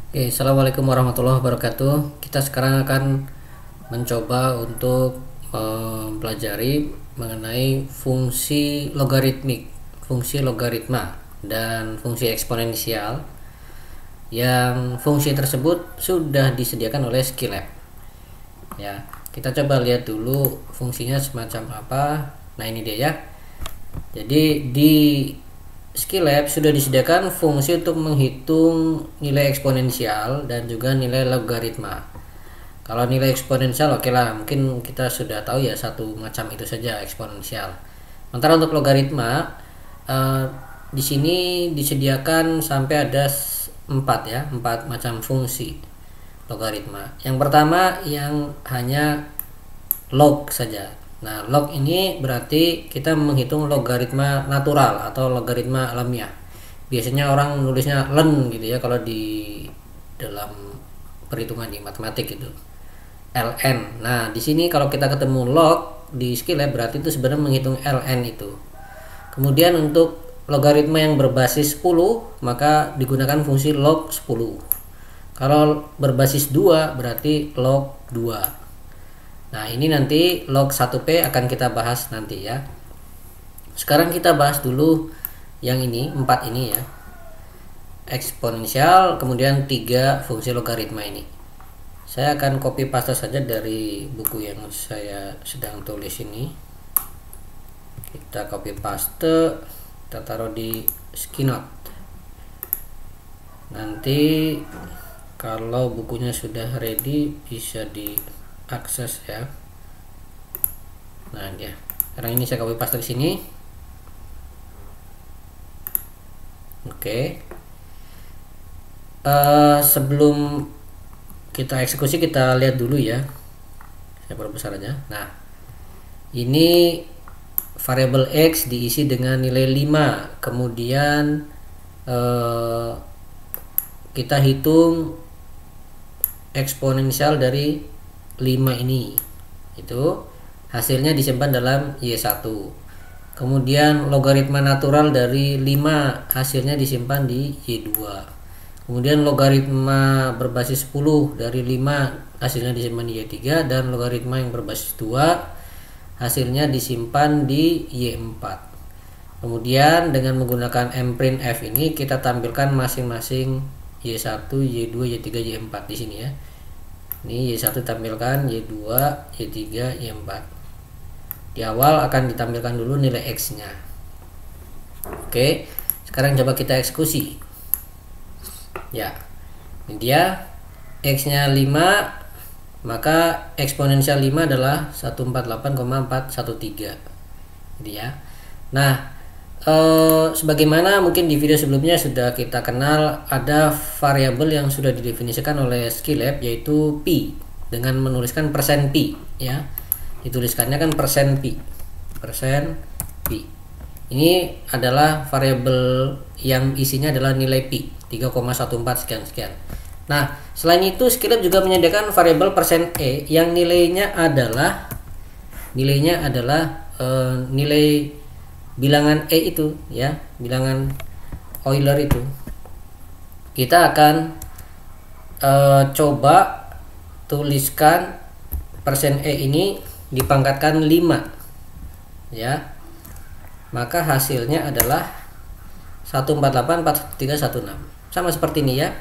Oke, Assalamualaikum warahmatullahi wabarakatuh. Kita sekarang akan mencoba untuk mempelajari mengenai fungsi logaritmik, fungsi logaritma, dan fungsi eksponensial yang fungsi tersebut sudah disediakan oleh Skillab. Ya, kita coba lihat dulu fungsinya semacam apa. Nah, ini dia ya. Jadi di Skillab sudah disediakan fungsi untuk menghitung nilai eksponensial dan juga nilai logaritma. Kalau nilai eksponensial oke lah, mungkin kita sudah tahu ya, satu macam itu saja eksponensial. Sementara untuk logaritma di sini disediakan sampai ada 4 ya, 4 macam fungsi logaritma. Yang pertama yang hanya log saja. Nah, log ini berarti kita menghitung logaritma natural atau logaritma alamiah. Biasanya orang nulisnya len gitu ya kalau di dalam perhitungan di matematik itu. ln. Nah, di sini kalau kita ketemu log di Skillab berarti itu sebenarnya menghitung ln itu. Kemudian untuk logaritma yang berbasis 10 maka digunakan fungsi log 10. Kalau berbasis 2 berarti log 2. Nah, ini nanti log 1P akan kita bahas nanti ya. Sekarang kita bahas dulu yang ini, 4 ini ya. Eksponensial, kemudian 3 fungsi logaritma ini. Saya akan copy paste saja dari buku yang saya sedang tulis ini. Kita copy paste, kita taruh di Skinote. Nanti kalau bukunya sudah ready bisa di akses ya. Nah, dia. Sekarang ini saya copy paste di sini. Oke. Sebelum kita eksekusi kita lihat dulu ya. Saya perbesar aja. Nah, ini variabel X diisi dengan nilai 5. Kemudian kita hitung eksponensial dari 5 ini, itu hasilnya disimpan dalam Y1. Kemudian logaritma natural dari 5 hasilnya disimpan di Y2. Kemudian logaritma berbasis 10 dari 5 hasilnya disimpan di Y3, dan logaritma yang berbasis 2 hasilnya disimpan di Y4. Kemudian dengan menggunakan mprintf ini kita tampilkan masing-masing Y1, Y2, Y3, Y4 di sini ya. Ini Y1 tampilkan, Y2, Y3, Y4. Di awal akan ditampilkan dulu nilai X-nya. Oke, sekarang coba kita eksekusi. Ya, ini dia X-nya 5, maka eksponensial 5 adalah 148,413. Jadi ya. Nah, sebagaimana mungkin di video sebelumnya sudah kita kenal, ada variabel yang sudah didefinisikan oleh Skillab yaitu pi dengan menuliskan persen pi ya. Dituliskannya kan persen pi. Ini adalah variabel yang isinya adalah nilai pi 3,14 sekian. Nah, selain itu Skillab juga menyediakan variabel persen e yang nilainya adalah nilai bilangan E itu ya, bilangan Euler itu. Kita akan coba tuliskan persen E ini dipangkatkan 5 ya, maka hasilnya adalah 148,41316, sama seperti ini ya.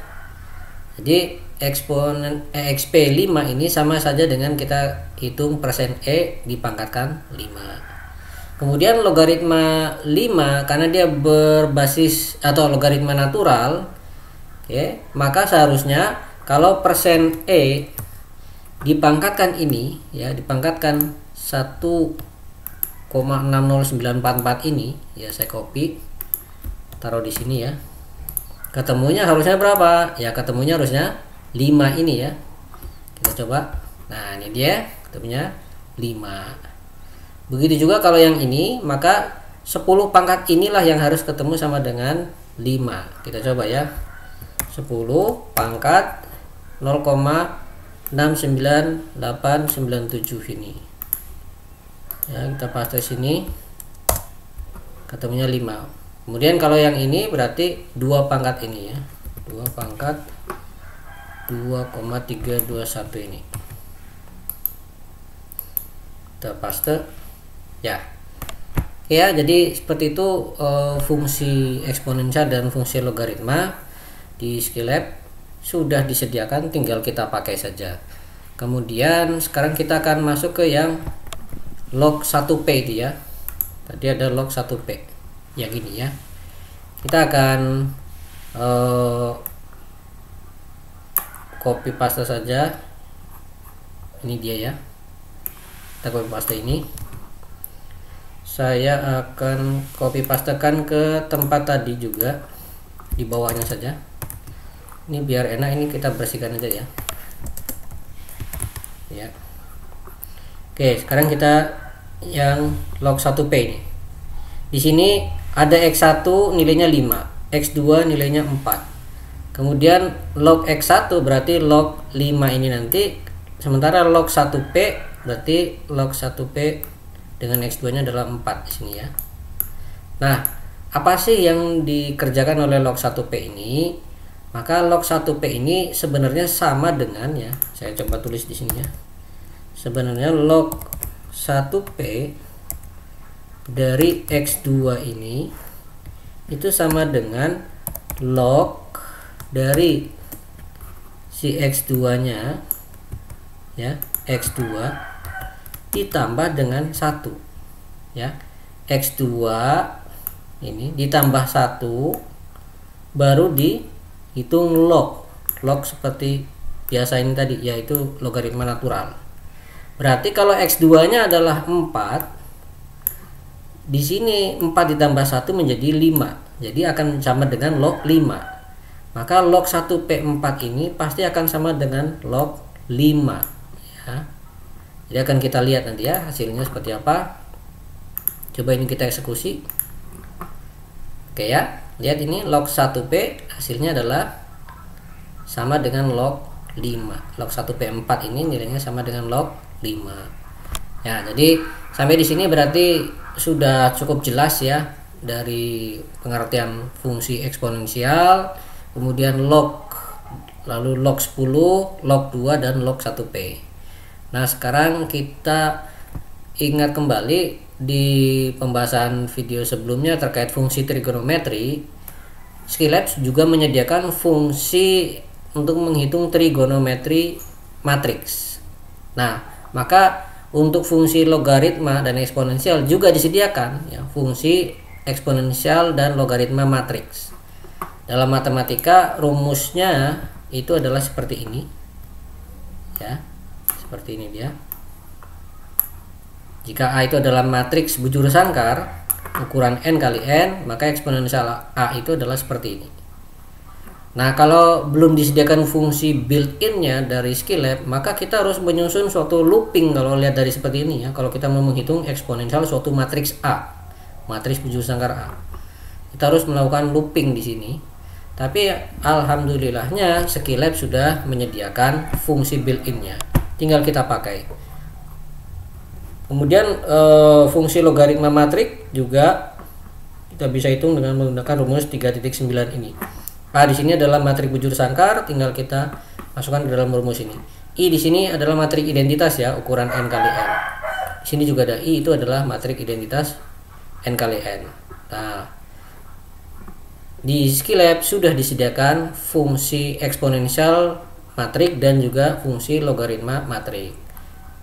Jadi eksponen XP 5 ini sama saja dengan kita hitung persen E dipangkatkan 5. Kemudian logaritma 5 karena dia berbasis atau logaritma natural, oke, maka seharusnya kalau persen E dipangkatkan ini ya, dipangkatkan 1,60944 ini ya, saya copy taruh di sini ya. Ketemunya harusnya berapa? Ya, ketemunya harusnya 5 ini ya. Kita coba. Nah, ini dia ketemunya 5. Begitu juga kalau yang ini, maka 10 pangkat inilah yang harus ketemu sama dengan 5. Kita coba ya. 10 pangkat 0,69897 ini. Ya, kita paste sini. Ketemunya 5. Kemudian kalau yang ini berarti 2 pangkat ini ya. 2 pangkat 2,321 ini. Kita paste ya. Ya, jadi seperti itu fungsi eksponensial dan fungsi logaritma di Skillab sudah disediakan, tinggal kita pakai saja. Kemudian sekarang kita akan masuk ke yang log 1P itu ya. Tadi ada log 1P yang ini ya. Kita akan copy paste saja. Ini dia ya. Kita copy paste ini. Saya akan copy pastekan ke tempat tadi juga, di bawahnya saja. Ini biar enak, ini kita bersihkan aja ya. Ya. Oke, sekarang kita yang log 1P ini. Di sini ada X1 nilainya 5, X2 nilainya 4. Kemudian log X1 berarti log 5 ini nanti, sementara log 1P berarti log 1P dengan X2 nya adalah 4 di sini ya. Nah, apa sih yang dikerjakan oleh log 1P ini? Maka log 1P ini sebenarnya sama dengan ya, saya coba tulis di sini ya. Sebenarnya log 1P dari X2 ini itu sama dengan log dari si X2 nya ya, X2 ditambah dengan 1 ya. X2 ini ditambah 1 baru dihitung log seperti biasa ini tadi, yaitu logaritma natural. Berarti kalau X2 nya adalah 4, di sini 4 ditambah 1 menjadi 5, jadi akan sama dengan log 5. Maka log 1P4 ini pasti akan sama dengan log 5 ya. Jadi akan kita lihat nanti ya hasilnya seperti apa. Coba ini kita eksekusi. Oke ya, lihat ini log 1P hasilnya adalah sama dengan log 5. Log 1P4 ini nilainya sama dengan log 5. Ya, jadi sampai di sini berarti sudah cukup jelas ya dari pengertian fungsi eksponensial, kemudian log, lalu log 10, log 2 dan log 1P. Nah, sekarang kita ingat kembali di pembahasan video sebelumnya terkait fungsi trigonometri. Skillab juga menyediakan fungsi untuk menghitung trigonometri matriks. Nah, maka untuk fungsi logaritma dan eksponensial juga disediakan ya, fungsi eksponensial dan logaritma matriks. Dalam matematika rumusnya itu adalah seperti ini ya. Seperti ini dia. Jika A itu adalah matriks bujur sangkar ukuran n kali n, maka eksponensial A itu adalah seperti ini. Nah, kalau belum disediakan fungsi built-in-nya dari Skillab, maka kita harus menyusun suatu looping kalau lihat dari seperti ini ya. Kalau kita mau menghitung eksponensial suatu matriks A, matriks bujur sangkar A, kita harus melakukan looping di sini. Tapi alhamdulillahnya Skillab sudah menyediakan fungsi built-in-nya. Tinggal kita pakai. Kemudian fungsi logaritma matrik juga kita bisa hitung dengan menggunakan rumus 3.9 ini. A di sini adalah matrik bujur sangkar, tinggal kita masukkan ke dalam rumus ini. I di sini adalah matrik identitas ya, ukuran n kali n. Di sini juga ada I, itu adalah matrik identitas n kali n. Nah, di Skillab sudah disediakan fungsi eksponensial matrik dan juga fungsi logaritma matrik.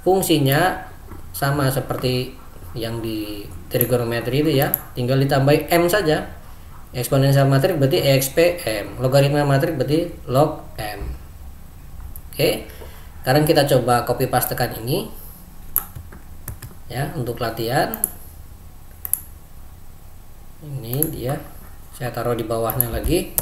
Fungsinya sama seperti yang di trigonometri itu ya, tinggal ditambah m saja. Eksponensial matrik berarti EXP_M, logaritma matrik berarti log m. Oke, sekarang kita coba copy pastekan ini ya untuk latihan. Ini dia, saya taruh di bawahnya lagi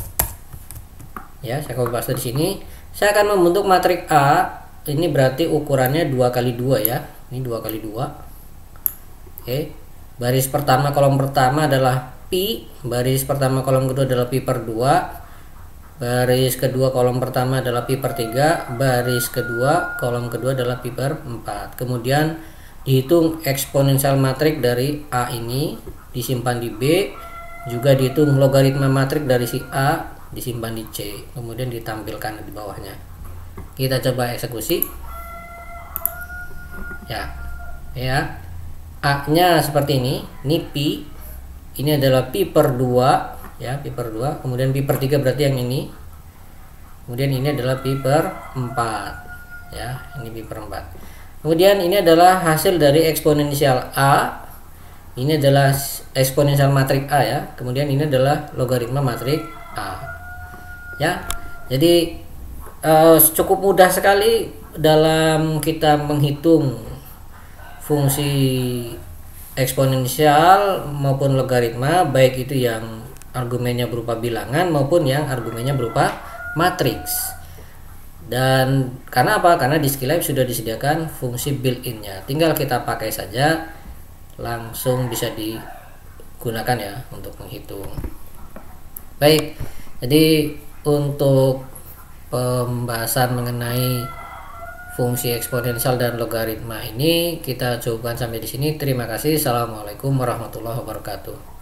ya, saya copy paste di sini. Saya akan membentuk matrik A. Ini berarti ukurannya 2 kali 2 ya. Ini 2 kali 2. Oke. Baris pertama kolom pertama adalah pi, baris pertama kolom kedua adalah pi per 2, baris kedua kolom pertama adalah pi per 3, baris kedua kolom kedua adalah pi per 4. Kemudian dihitung eksponensial matrik dari A ini, disimpan di B, juga dihitung logaritma matrik dari si A, disimpan di C, kemudian ditampilkan di bawahnya. Kita coba eksekusi. Ya. A-nya seperti ini pi. Ini adalah pi per 2 ya, pi per 2. Kemudian pi per 3 berarti yang ini. Kemudian ini adalah pi per 4 ya, ini pi per 4. Kemudian ini adalah hasil dari eksponensial A. Ini adalah eksponensial matrik A ya. Kemudian ini adalah logaritma matrik A. Ya. Jadi cukup mudah sekali dalam kita menghitung fungsi eksponensial maupun logaritma, baik itu yang argumennya berupa bilangan maupun yang argumennya berupa matriks. Dan karena apa? Karena di Skillab sudah disediakan fungsi built-in-nya. Tinggal kita pakai saja, langsung bisa digunakan ya untuk menghitung. Baik. Jadi untuk pembahasan mengenai fungsi eksponensial dan logaritma ini kita cukupkan sampai di sini. Terima kasih. Assalamualaikum warahmatullahi wabarakatuh.